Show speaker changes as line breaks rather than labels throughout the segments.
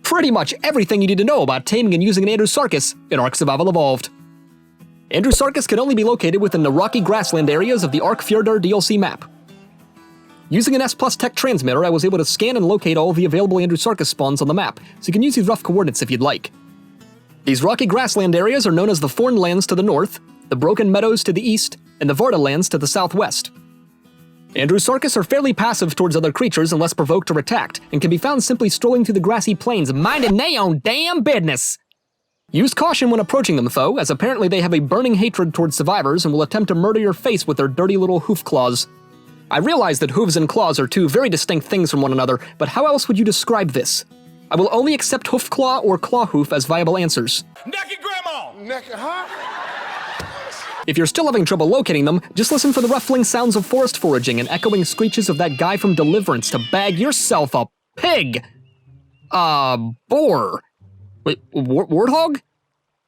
Pretty much everything you need to know about taming and using an Andrewsarchus in ARK Survival Evolved. Andrewsarchus can only be located within the rocky grassland areas of the ARK Fjordur DLC map. Using an S+ tech transmitter, I was able to scan and locate all of the available Andrewsarchus spawns on the map, so you can use these rough coordinates if you'd like. These rocky grassland areas are known as the Foreign Lands to the north, the Broken Meadows to the east, and the Varda Lands to the southwest. Andrewsarchus are fairly passive towards other creatures unless provoked or attacked, and can be found simply strolling through the grassy plains, minding their own damn business. Use caution when approaching them, though, as apparently they have a burning hatred towards survivors and will attempt to murder your face with their dirty little hoof claws. I realize that hooves and claws are two very distinct things from one another, but how else would you describe this? I will only accept hoof claw or claw hoof as viable answers.
Naked grandma! Naked, huh?
If you're still having trouble locating them, just listen for the ruffling sounds of forest foraging and echoing screeches of that guy from Deliverance to bag yourself a pig! Boar. Wait, warthog?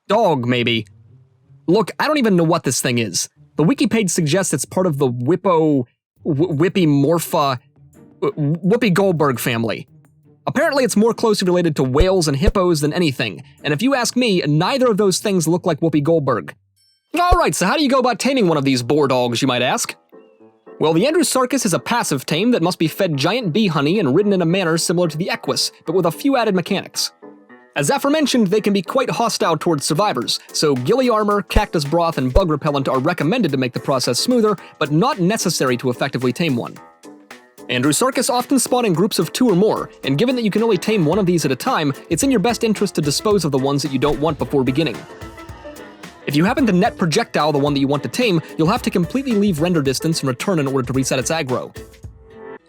Dog, maybe. Look, I don't even know what this thing is. The wiki page suggests it's part of the Whoopi Goldberg family. Apparently it's more closely related to whales and hippos than anything, and if you ask me, neither of those things look like Whoopi Goldberg. Alright, so how do you go about taming one of these boar dogs, you might ask? Well, the Andrewsarchus is a passive tame that must be fed giant bee honey and ridden in a manner similar to the Equus, but with a few added mechanics. As aforementioned, they can be quite hostile towards survivors, so ghillie armor, cactus broth, and bug repellent are recommended to make the process smoother, but not necessary to effectively tame one. Andrewsarchus often spawn in groups of 2 or more, and given that you can only tame one of these at a time, it's in your best interest to dispose of the ones that you don't want before beginning. If you happen to net projectile the one that you want to tame, you'll have to completely leave render distance and return in order to reset its aggro.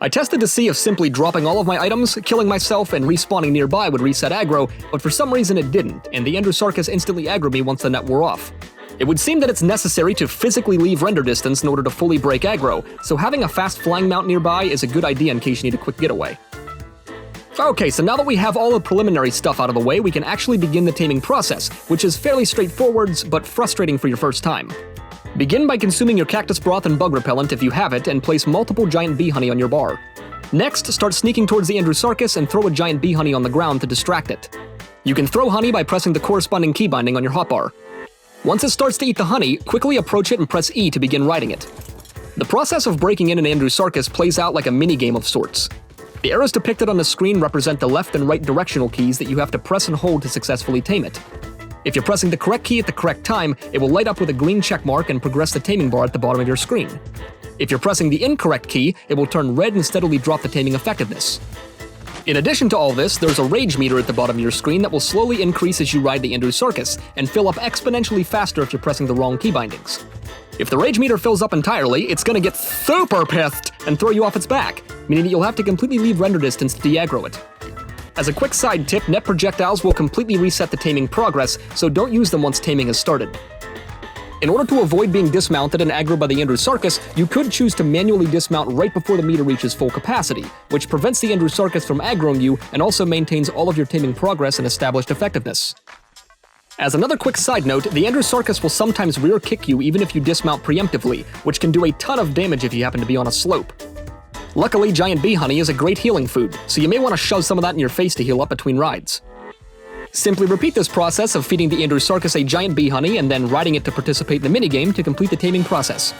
I tested to see if simply dropping all of my items, killing myself, and respawning nearby would reset aggro, but for some reason it didn't, and the Andrewsarchus instantly aggroed me once the net wore off. It would seem that it's necessary to physically leave render distance in order to fully break aggro, so having a fast flying mount nearby is a good idea in case you need a quick getaway. Okay, so now that we have all the preliminary stuff out of the way, we can actually begin the taming process, which is fairly straightforward, but frustrating for your first time. Begin by consuming your cactus broth and bug repellent if you have it, and place multiple giant bee honey on your bar. Next, start sneaking towards the Andrewsarchus and throw a giant bee honey on the ground to distract it. You can throw honey by pressing the corresponding key binding on your hotbar. Once it starts to eat the honey, quickly approach it and press E to begin riding it. The process of breaking in an Andrewsarchus plays out like a mini-game of sorts. The arrows depicted on the screen represent the left and right directional keys that you have to press and hold to successfully tame it. If you're pressing the correct key at the correct time, it will light up with a green check mark and progress the taming bar at the bottom of your screen. If you're pressing the incorrect key, it will turn red and steadily drop the taming effectiveness. In addition to all this, there's a rage meter at the bottom of your screen that will slowly increase as you ride the Andrewsarchus, and fill up exponentially faster if you're pressing the wrong key bindings. If the rage meter fills up entirely, it's gonna get super pissed and throw you off its back, meaning that you'll have to completely leave render distance to de-aggro it. As a quick side tip, net projectiles will completely reset the taming progress, so don't use them once taming has started. In order to avoid being dismounted and aggroed by the Andrewsarchus, you could choose to manually dismount right before the meter reaches full capacity, which prevents the Andrewsarchus from aggroing you and also maintains all of your taming progress and established effectiveness. As another quick side note, the Andrewsarchus will sometimes rear kick you even if you dismount preemptively, which can do a ton of damage if you happen to be on a slope. Luckily, giant bee honey is a great healing food, so you may want to shove some of that in your face to heal up between rides. Simply repeat this process of feeding the Andrewsarchus a giant bee honey and then riding it to participate in the minigame to complete the taming process.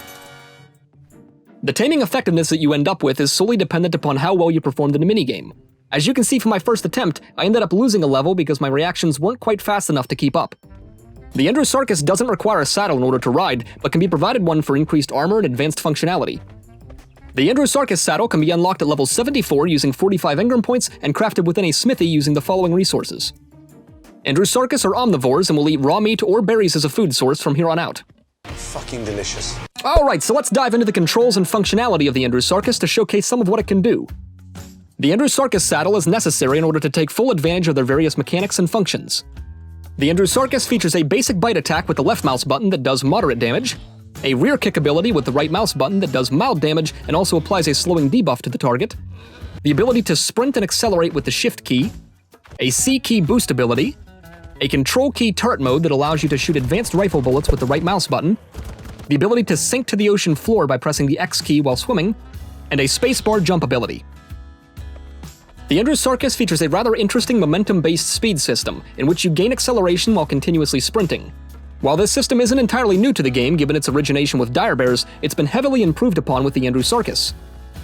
The taming effectiveness that you end up with is solely dependent upon how well you performed in the minigame. As you can see from my first attempt, I ended up losing a level because my reactions weren't quite fast enough to keep up. The Andrewsarchus doesn't require a saddle in order to ride, but can be provided one for increased armor and advanced functionality. The Andrewsarchus saddle can be unlocked at level 74 using 45 engram points and crafted within a smithy using the following resources. Andrewsarchus are omnivores and will eat raw meat or berries as a food source from here on out.
Fucking delicious.
Alright, so let's dive into the controls and functionality of the Andrewsarchus to showcase some of what it can do. The Andrewsarchus saddle is necessary in order to take full advantage of their various mechanics and functions. The Andrewsarchus features a basic bite attack with the left mouse button that does moderate damage, a rear kick ability with the right mouse button that does mild damage and also applies a slowing debuff to the target, the ability to sprint and accelerate with the shift key, a C key boost ability, a control key turret mode that allows you to shoot advanced rifle bullets with the right mouse button, the ability to sink to the ocean floor by pressing the X key while swimming, and a spacebar jump ability. The Andrewsarchus features a rather interesting momentum-based speed system, in which you gain acceleration while continuously sprinting. While this system isn't entirely new to the game given its origination with dire bears, it's been heavily improved upon with the Andrewsarchus.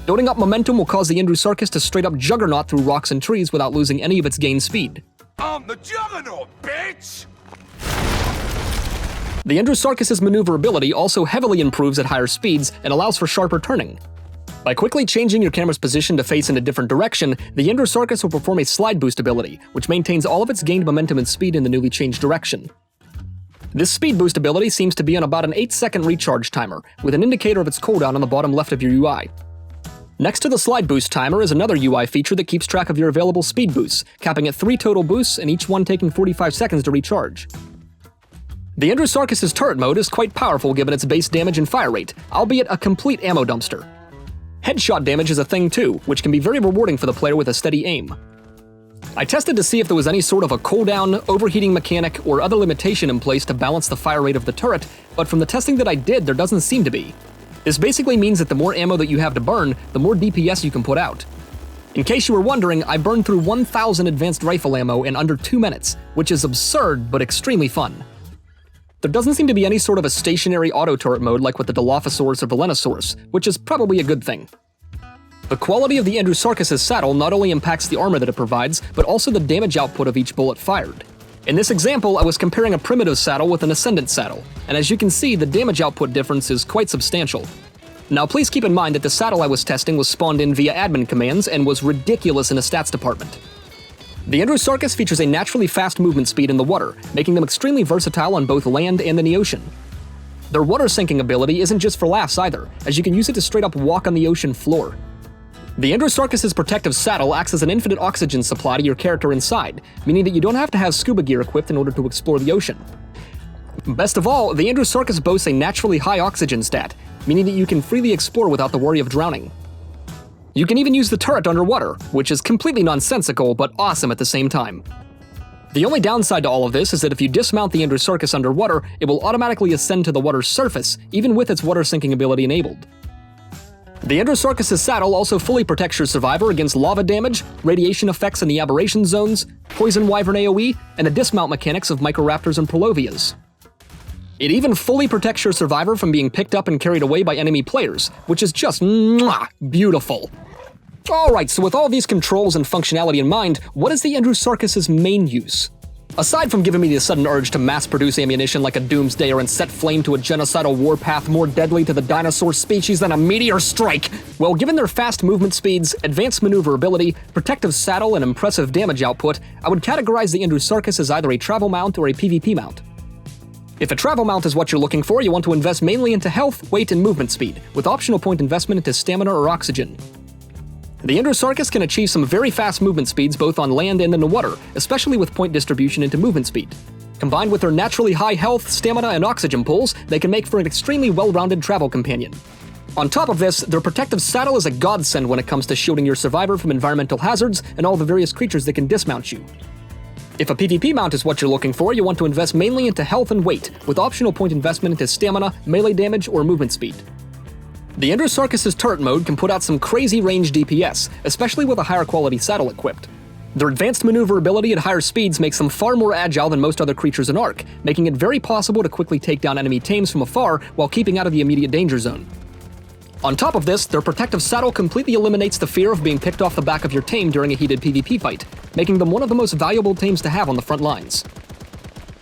Building up momentum will cause the Andrewsarchus to straight up juggernaut through rocks and trees without losing any of its gained speed.
I'm the juggernaut, bitch!
The Andrewsarchus's maneuverability also heavily improves at higher speeds and allows for sharper turning. By quickly changing your camera's position to face in a different direction, the Andrewsarchus will perform a slide boost ability, which maintains all of its gained momentum and speed in the newly changed direction. This speed boost ability seems to be on about an 8-second recharge timer, with an indicator of its cooldown on the bottom left of your UI. Next to the slide boost timer is another UI feature that keeps track of your available speed boosts, capping at 3 total boosts and each one taking 45 seconds to recharge. The Andrewsarchus's turret mode is quite powerful given its base damage and fire rate, albeit a complete ammo dumpster. Headshot damage is a thing too, which can be very rewarding for the player with a steady aim. I tested to see if there was any sort of a cooldown, overheating mechanic, or other limitation in place to balance the fire rate of the turret, but from the testing that I did, there doesn't seem to be. This basically means that the more ammo that you have to burn, the more DPS you can put out. In case you were wondering, I burned through 1,000 advanced rifle ammo in under 2 minutes, which is absurd but extremely fun. There doesn't seem to be any sort of a stationary auto-turret mode like with the Dilophosaurus or Velenosaurus, which is probably a good thing. The quality of the Andrewsarchus's saddle not only impacts the armor that it provides, but also the damage output of each bullet fired. In this example, I was comparing a primitive saddle with an ascendant saddle, and as you can see, the damage output difference is quite substantial. Now please keep in mind that the saddle I was testing was spawned in via admin commands and was ridiculous in the stats department. The Andrewsarchus features a naturally fast movement speed in the water, making them extremely versatile on both land and in the ocean. Their water sinking ability isn't just for laughs either, as you can use it to straight up walk on the ocean floor. The Andrewsarchus's protective saddle acts as an infinite oxygen supply to your character inside, meaning that you don't have to have scuba gear equipped in order to explore the ocean. Best of all, the Andrewsarchus boasts a naturally high oxygen stat, meaning that you can freely explore without the worry of drowning. You can even use the turret underwater, which is completely nonsensical but awesome at the same time. The only downside to all of this is that if you dismount the Andrewsarchus underwater, it will automatically ascend to the water's surface, even with its water sinking ability enabled. The Andrewsarchus's saddle also fully protects your survivor against lava damage, radiation effects in the aberration zones, poison wyvern AoE, and the dismount mechanics of microraptors and prolovias. It even fully protects your survivor from being picked up and carried away by enemy players, which is just beautiful. Alright, so with all these controls and functionality in mind, what is the Andrewsarchus's main use? Aside from giving me the sudden urge to mass-produce ammunition like a doomsdayer and set flame to a genocidal warpath more deadly to the dinosaur species than a meteor strike, well, given their fast movement speeds, advanced maneuverability, protective saddle, and impressive damage output, I would categorize the Andrewsarchus as either a travel mount or a PvP mount. If a travel mount is what you're looking for, you want to invest mainly into health, weight, and movement speed, with optional point investment into stamina or oxygen. The Andrewsarchus can achieve some very fast movement speeds both on land and in the water, especially with point distribution into movement speed. Combined with their naturally high health, stamina, and oxygen pools, they can make for an extremely well-rounded travel companion. On top of this, their protective saddle is a godsend when it comes to shielding your survivor from environmental hazards and all the various creatures that can dismount you. If a PvP mount is what you're looking for, you want to invest mainly into health and weight, with optional point investment into stamina, melee damage, or movement speed. The Andrewsarchus's turret mode can put out some crazy range DPS, especially with a higher quality saddle equipped. Their advanced maneuverability at higher speeds makes them far more agile than most other creatures in ARK, making it very possible to quickly take down enemy tames from afar while keeping out of the immediate danger zone. On top of this, their protective saddle completely eliminates the fear of being picked off the back of your tame during a heated PvP fight, making them one of the most valuable tames to have on the front lines.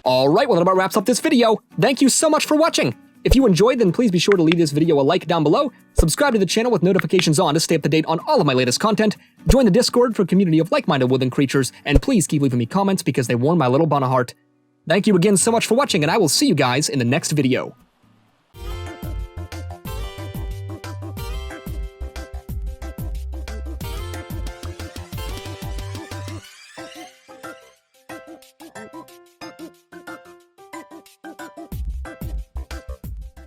Alright, well that about wraps up this video. Thank you so much for watching! If you enjoyed, then please be sure to leave this video a like down below, subscribe to the channel with notifications on to stay up to date on all of my latest content, join the Discord for a community of like-minded woodland creatures, and please keep leaving me comments because they warm my little bana heart. Thank you again so much for watching, and I will see you guys in the next video.